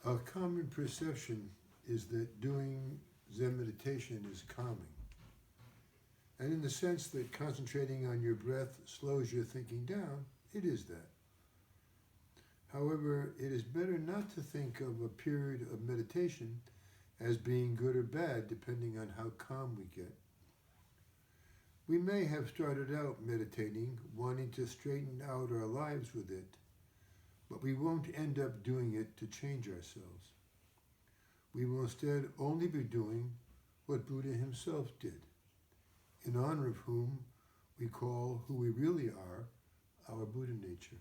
A common perception is that doing Zen meditation is calming. And in the sense that concentrating on your breath slows your thinking down, it is that. However, it is better not to think of a period of meditation as being good or bad depending on how calm we get. We may have started out meditating, wanting to straighten out our lives with it, but we won't end up doing it to change ourselves. We will instead only be doing what Buddha himself did, in honor of whom we call who we really are our Buddha nature.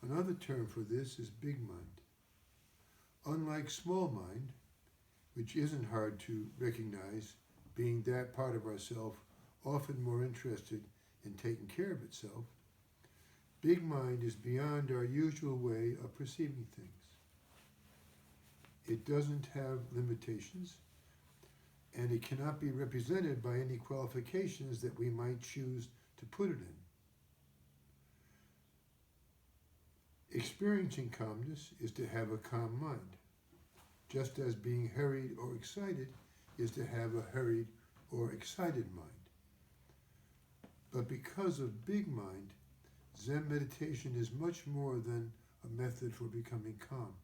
Another term for this is big mind. Unlike small mind, which isn't hard to recognize, being that part of ourself often more interested in taking care of itself, big mind is beyond our usual way of perceiving things. It doesn't have limitations, and it cannot be represented by any qualifications that we might choose to put it in. Experiencing calmness is to have a calm mind, just as being hurried or excited is to have a hurried or excited mind. But because of big mind, Zen meditation is much more than a method for becoming calm.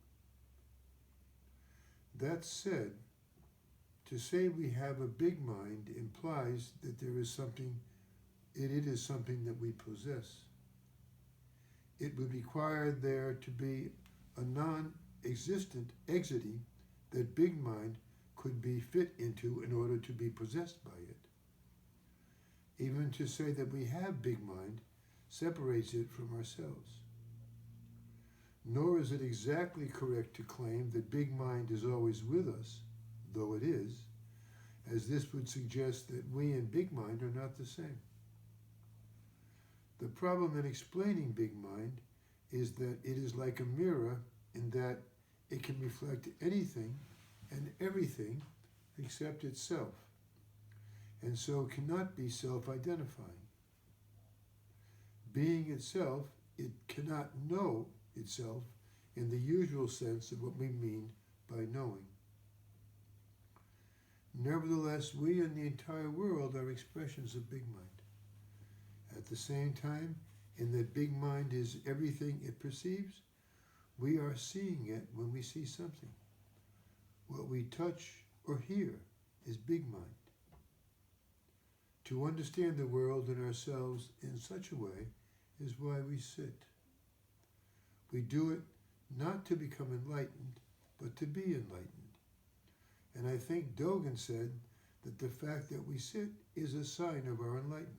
That said, to say we have a big mind implies that it is something that we possess. It would require there to be a non-existent exity that big mind could be fit into in order to be possessed by it. Even to say that we have big mind separates it from ourselves. Nor is it exactly correct to claim that big mind is always with us, though it is, as this would suggest that we and big mind are not the same. The problem in explaining big mind is that it is like a mirror in that it can reflect anything and everything except itself, and so cannot be self-identifying. Being itself, it cannot know itself in the usual sense of what we mean by knowing. Nevertheless, we and the entire world are expressions of big mind. At the same time, in that big mind is everything it perceives, we are seeing it when we see something. What we touch or hear is big mind. To understand the world and ourselves in such a way is why we sit. We do it not to become enlightened, but to be enlightened. And I think Dogen said that the fact that we sit is a sign of our enlightenment.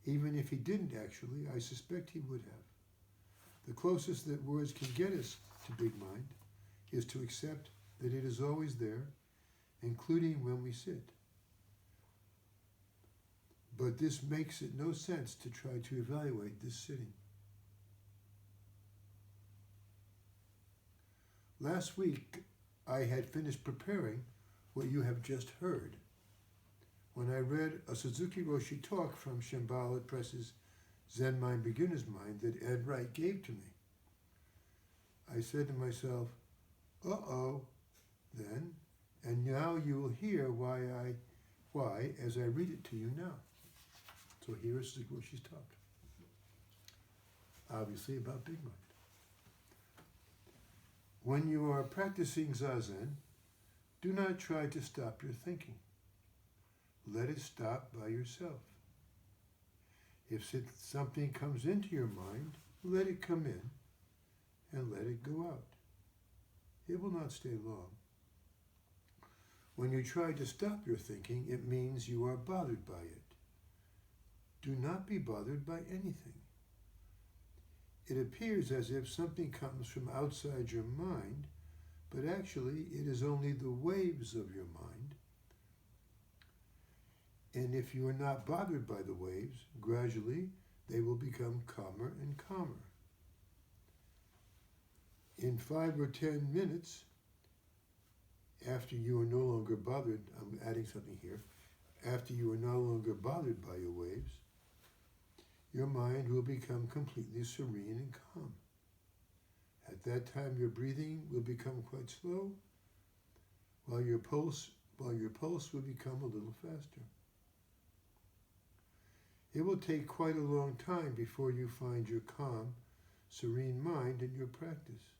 Even if he didn't actually, I suspect he would have. The closest that words can get us to big mind is to accept that it is always there, including when we sit. But this makes it no sense to try to evaluate this sitting. Last week, I had finished preparing what you have just heard when I read a Suzuki-Roshi talk from Shambhala Press's Zen Mind Beginner's Mind that Ed Wright gave to me. I said to myself, uh-oh, then, and now you will hear why as I read it to you now. So here is Suzuki-Roshi's talk, obviously about big mind. When you are practicing Zazen, do not try to stop your thinking. Let it stop by yourself. If something comes into your mind, let it come in and let it go out. It will not stay long. When you try to stop your thinking, it means you are bothered by it. Do not be bothered by anything. It appears as if something comes from outside your mind, but actually it is only the waves of your mind. And if you are not bothered by the waves, gradually they will become calmer and calmer. In 5 or 10 minutes, after you are no longer bothered, I'm adding something here, after you are no longer bothered by your waves, your mind will become completely serene and calm. At that time your breathing will become quite slow, while your pulse will become a little faster. It will take quite a long time before you find your calm, serene mind in your practice.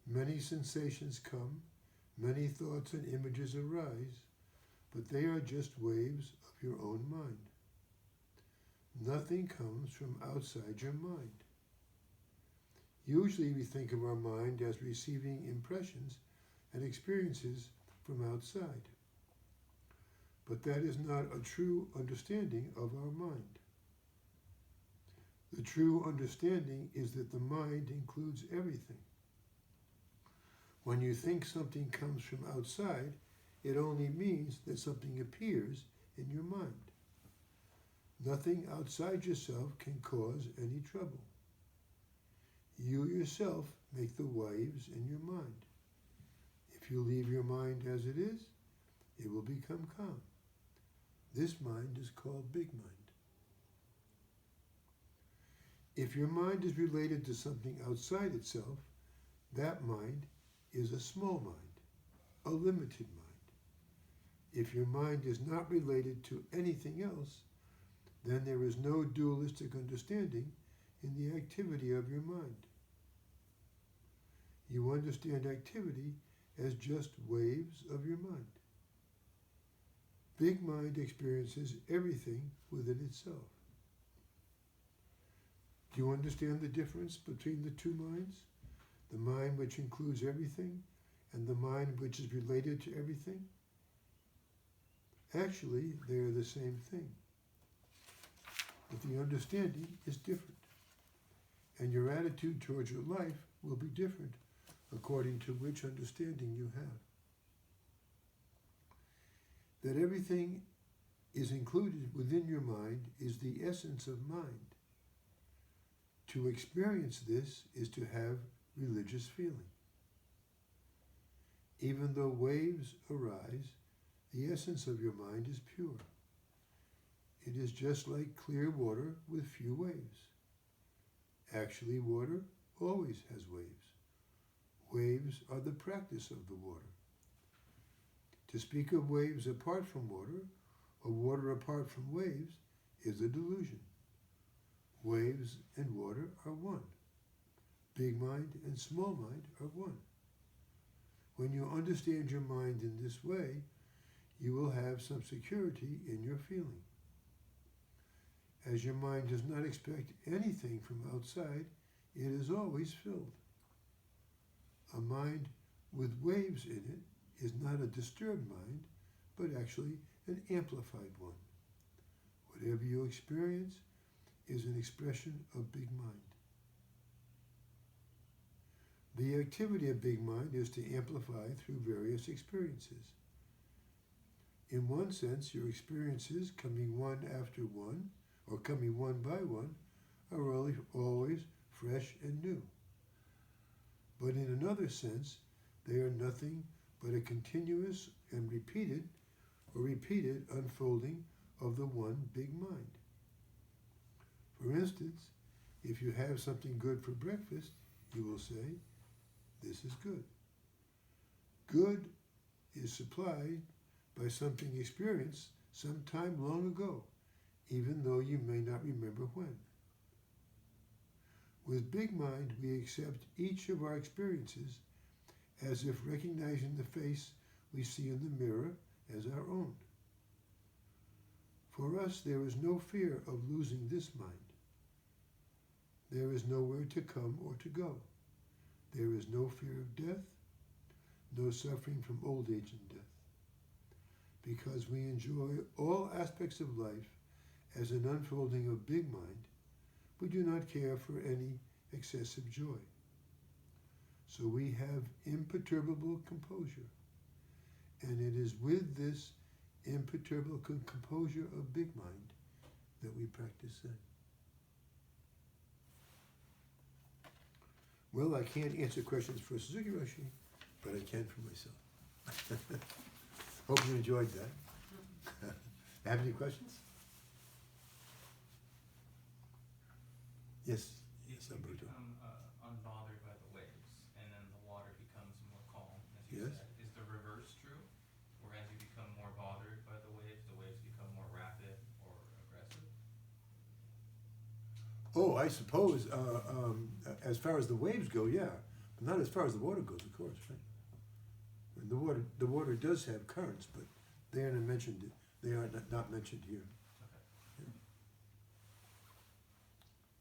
Many sensations come, many thoughts and images arise, but they are just waves of your own mind. Nothing comes from outside your mind. Usually we think of our mind as receiving impressions and experiences from outside. But that is not a true understanding of our mind. The true understanding is that the mind includes everything. When you think something comes from outside, it only means that something appears in your mind. Nothing outside yourself can cause any trouble. You yourself make the waves in your mind. If you leave your mind as it is, it will become calm. This mind is called big mind. If your mind is related to something outside itself, that mind is a small mind, a limited mind. If your mind is not related to anything else, then there is no dualistic understanding in the activity of your mind. You understand activity as just waves of your mind. Big mind experiences everything within itself. Do you understand the difference between the two minds? The mind which includes everything and the mind which is related to everything? Actually, they are the same thing. But the understanding is different. And your attitude towards your life will be different according to which understanding you have. That everything is included within your mind is the essence of mind. To experience this is to have religious feeling. Even though waves arise, the essence of your mind is pure. It is just like clear water with few waves. Actually, water always has waves. Waves are the practice of the water. To speak of waves apart from water, or water apart from waves, is a delusion. Waves and water are one. Big mind and small mind are one. When you understand your mind in this way, you will have some security in your feeling. As your mind does not expect anything from outside, it is always filled. A mind with waves in it is not a disturbed mind, but actually an amplified one. Whatever you experience is an expression of big mind. The activity of big mind is to amplify through various experiences. In one sense, your experiences coming one after one, or coming one by one, are always fresh and new. But in another sense, they are nothing but a continuous and repeated unfolding of the one big mind. For instance, if you have something good for breakfast, you will say, this is good. Good is supplied by something experienced some time long ago, even though you may not remember when. With big mind, we accept each of our experiences as if recognizing the face we see in the mirror as our own. For us, there is no fear of losing this mind. There is nowhere to come or to go. There is no fear of death, no suffering from old age and death. Because we enjoy all aspects of life as an unfolding of big mind, we do not care for any excessive joy. So we have imperturbable composure. And it is with this imperturbable composure of big mind that we practice Zen. Well, I can't answer questions for Suzuki-Roshi, but I can for myself. Hope you enjoyed that. Have any questions? Yes. If you become unbothered by the Oh, I suppose, as far as the waves go, yeah. But not as far as the water goes, of course, right? And the water does have currents, but they are not mentioned. They are not mentioned here.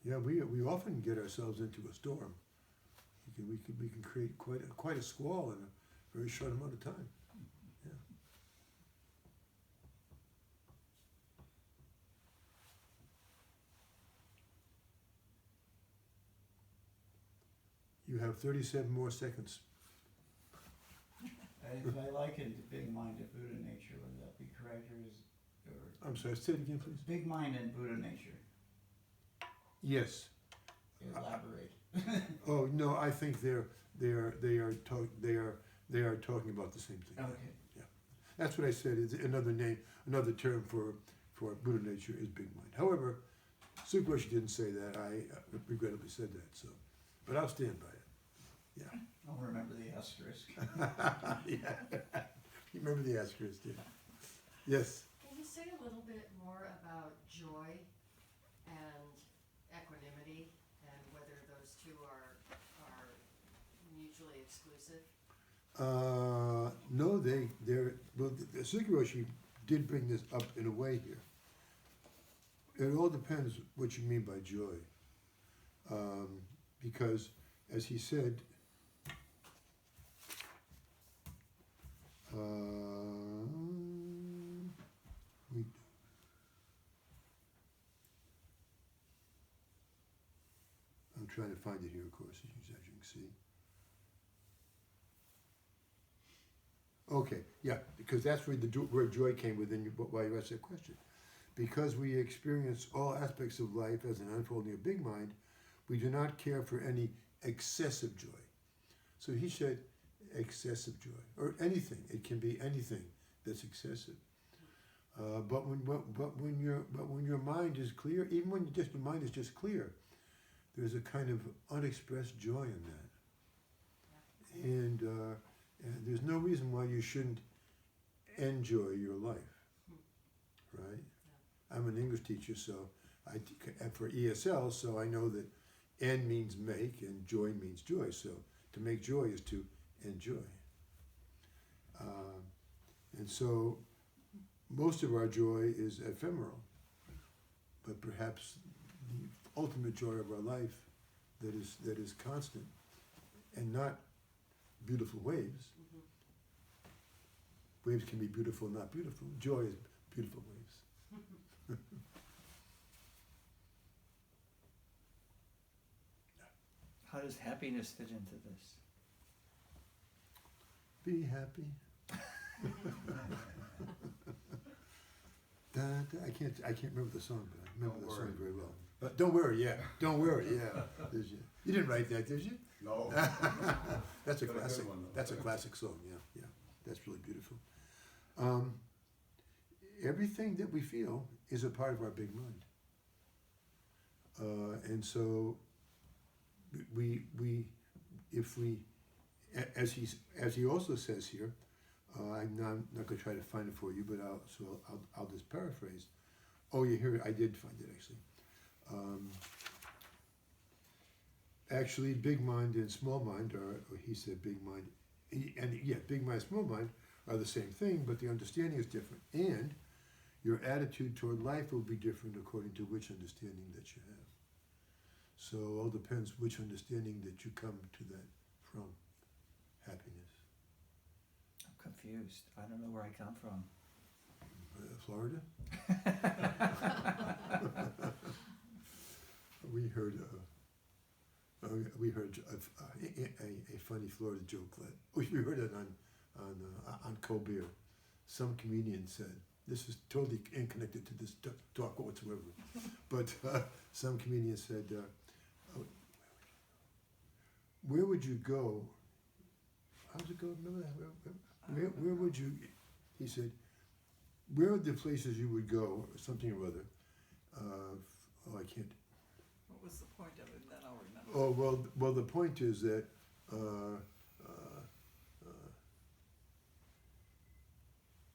Yeah, we often get ourselves into a storm. We can create quite a squall in a very short amount of time. Yeah. You have 37 more seconds. If I liken the big mind to Buddha nature, would that be correct, or I'm sorry, say it again, please. big mind and Buddha nature? Yes. Elaborate. Oh no, I think they are talking about the same thing. Okay. Yeah, that's what I said. Is another name, another term for Buddha nature is big mind. However, Suzuki-Roshi didn't say that. I regrettably said that. So, but I'll stand by it. Yeah. I'll remember the asterisk. Yeah. You remember the asterisk? Yeah. Yes. Can you say a little bit more about joy and equanimity and whether those two are mutually exclusive? No, they're well. The Suzuki-Roshi did bring this up in a way here. It all depends what you mean by joy, because as he said. I'm trying to find it here, of course, as you can see. Okay, yeah, because that's where where joy came within you, why you asked that question. Because we experience all aspects of life as an unfolding of big mind, we do not care for any excessive joy. So he said excessive joy, or anything. It can be anything that's excessive. But when your mind is clear, even when your mind is just clear, there's a kind of unexpressed joy in that. Yeah. And there's no reason why you shouldn't enjoy your life, right? Yeah. I'm an English teacher, so for ESL, so I know that N means make and joy means joy. So to make joy is to enjoy. And so most of our joy is ephemeral, but perhaps the ultimate joy of our life that is constant and not beautiful waves. Mm-hmm. Waves can be beautiful, not beautiful. Joy is beautiful waves. How does happiness fit into this? Be happy. I can't remember the song, but I remember the song very well. Don't worry, yeah. Don't worry, yeah. You didn't write that, did you? No. That's a classic. That's a classic song. Yeah. That's really beautiful. Everything that we feel is a part of our big mind, and so if we, as he also says here, I'm not going to try to find it for you, but I'll just paraphrase. Oh, yeah, here I did find it actually. Actually, big mind and small mind are. He said big mind, big mind and small mind are the same thing, but the understanding is different, and your attitude toward life will be different according to which understanding that you have. So it all depends which understanding that you come to that from. Happiness. I'm confused. I don't know where I come from. Florida? We heard a funny Florida joke. We heard it on Colbert. Some comedian said, this is totally unconnected to this talk whatsoever, but some comedian said, where would you go? How's it go? Remember that? Where would you? He said, where are the places you would go, or something or other? I can't. What was the point of it? Then I'll remember. Oh well. The point is that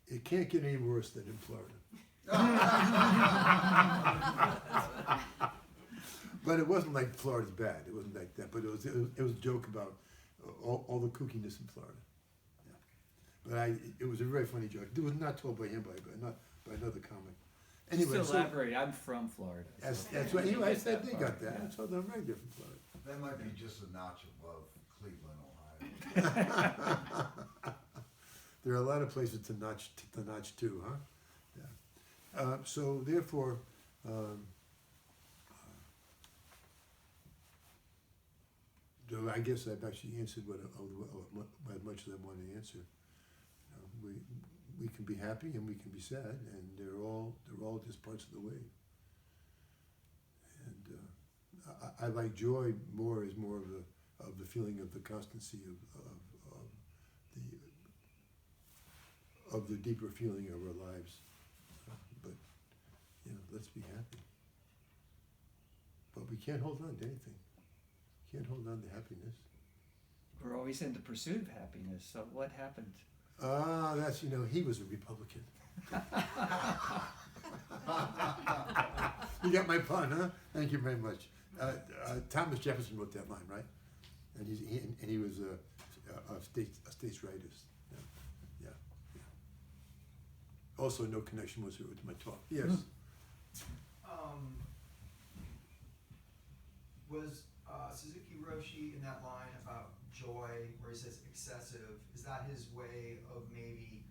it can't get any worse than in Florida. But it wasn't like Florida's bad. It wasn't like that. But it was a joke about all the kookiness in Florida. Yeah. But it was a very funny joke. It was not told by him, but not by another comic. Anyway, Just to elaborate, I'm from Florida. that's what he I said. They got that. Yeah. So they're very different Florida. That might be just a notch above Cleveland, Ohio. There are a lot of places to notch too, huh? Yeah. So therefore, so I guess I've actually answered what as much as I want to answer. We can be happy and we can be sad, and they're all just parts of the wave. And I like joy more as more of the feeling of the constancy of the deeper feeling of our lives. But let's be happy. But we can't hold on to anything. Can't hold on to happiness. We're always in the pursuit of happiness. So what happened? That's he was a Republican. You got my pun, huh? Thank you very much. Thomas Jefferson wrote that line, right? And he was a states' rightist. Yeah. Also, no connection with my talk. Yes. Was Suzuki-Roshi in that line about joy, where he says excessive, is that his way of maybe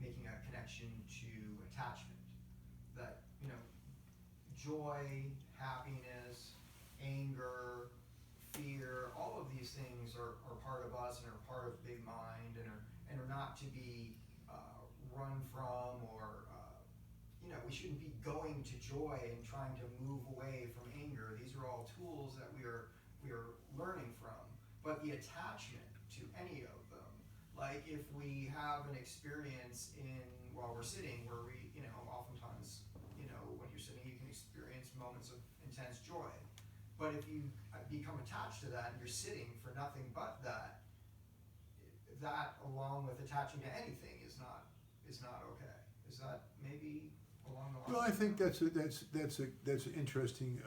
making a connection to attachment? That, joy, happiness, anger, fear, all of these things are part of us and are part of big mind and are not to be run from or we shouldn't be going to joy and trying to move away from anger. These are all tools that we are learning from. But the attachment to any of them, like if we have an experience while we're sitting where we, oftentimes, when you're sitting, you can experience moments of intense joy. But if you become attached to that and you're sitting for nothing but that along with attaching to anything is not okay. Is that maybe along the line? Well, I think that's an interesting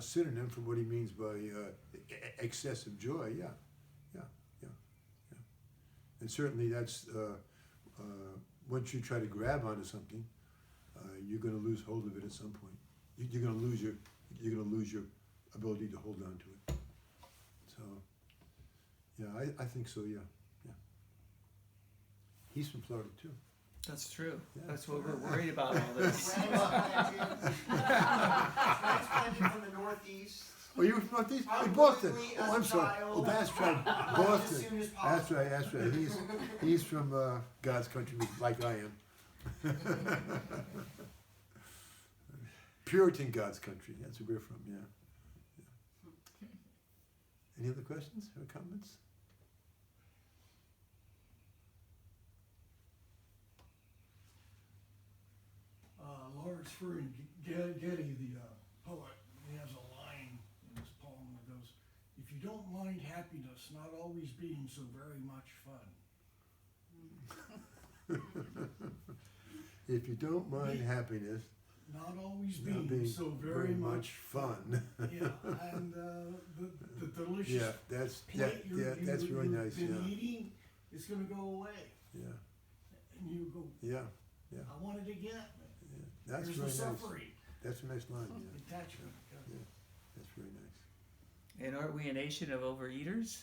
synonym for what he means by excessive joy. Yeah. And certainly that's once you try to grab onto something, you're going to lose hold of it at some point. You're going to lose your ability to hold on to it. So, yeah, I think so. Yeah. He's from Florida too. That's true. Yeah. That's what we're worried about all this. Transplanted from the Northeast. Oh, you were from Northeast? I'm Boston. willingly, Oh, as I'm a sorry. child, Oh, that's right. as Boston. soon as That's possible. right. He's from God's country, like I am. Puritan God's country. That's where we're from. Yeah. Any other questions or comments? Lawrence Frewen Getty, the poet, he has a line in his poem that goes, "If you don't mind happiness not always being so very much fun." If you don't mind happiness Not always not being so very much fun. Yeah, and the delicious Yeah, that's plate that's really you've nice. been Yeah, eating is going to go away, yeah, and you go, yeah. I want it again. That's There's really the nice. suffering, That's a nice line. Yeah, attachment. that's very nice. And aren't we a nation of overeaters?